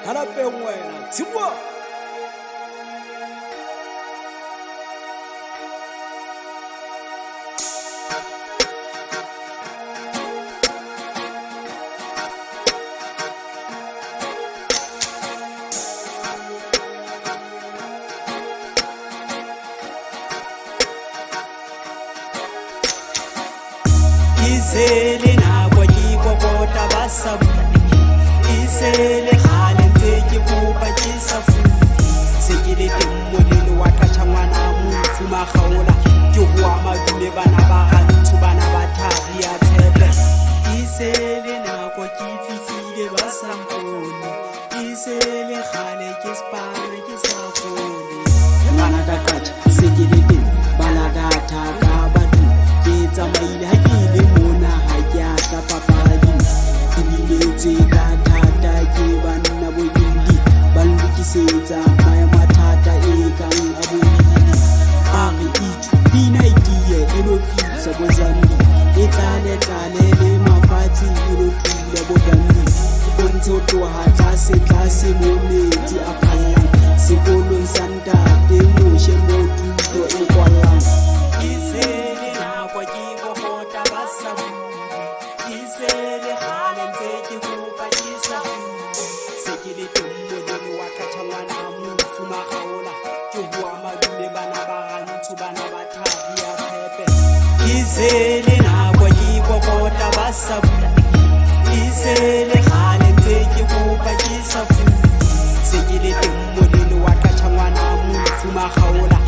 halapeng wena tsibua Isele nako ke kokota ba sa bue Isele kgale ntse ke kopa ke sa fue Se ke le teng molelo wa qacha ngwana mofu makgaola Ke hoa madume bana ba gantsho bana ba thari ya tshepe Isele nako ke fihlile ba sa mpone Isele kgale ke spana ke sa fone bana ka qacha se ke le teng bana ka thaka batho ke tsamaile ha ke le mona ha ke a tla papading ke biletse ka thata ke banna boyindi ba nlokisetsa maya mathata e kang a boyindi a re ithu pina idea e lo fisa bozambi e tlale le mafatsi e lo thula bozambi bontshe ho tloha tlase mo metsi a phallang sekolong sa ntate moshe mo thuto e kwallang Isele nako ke kokota ba sa bue Isele kgale ntse ke kopa ke sa fue Se ke le teng molelo wa qacha ngwana mofu makgaola Ke hoa madume bana ba gantsho bana ba thari ya tshepe Isele nako ke kokota ba sa bue Isele kgale ntse ke kopa ke sa fue Se ke le teng molelo wa qacha ngwana mofu makgaola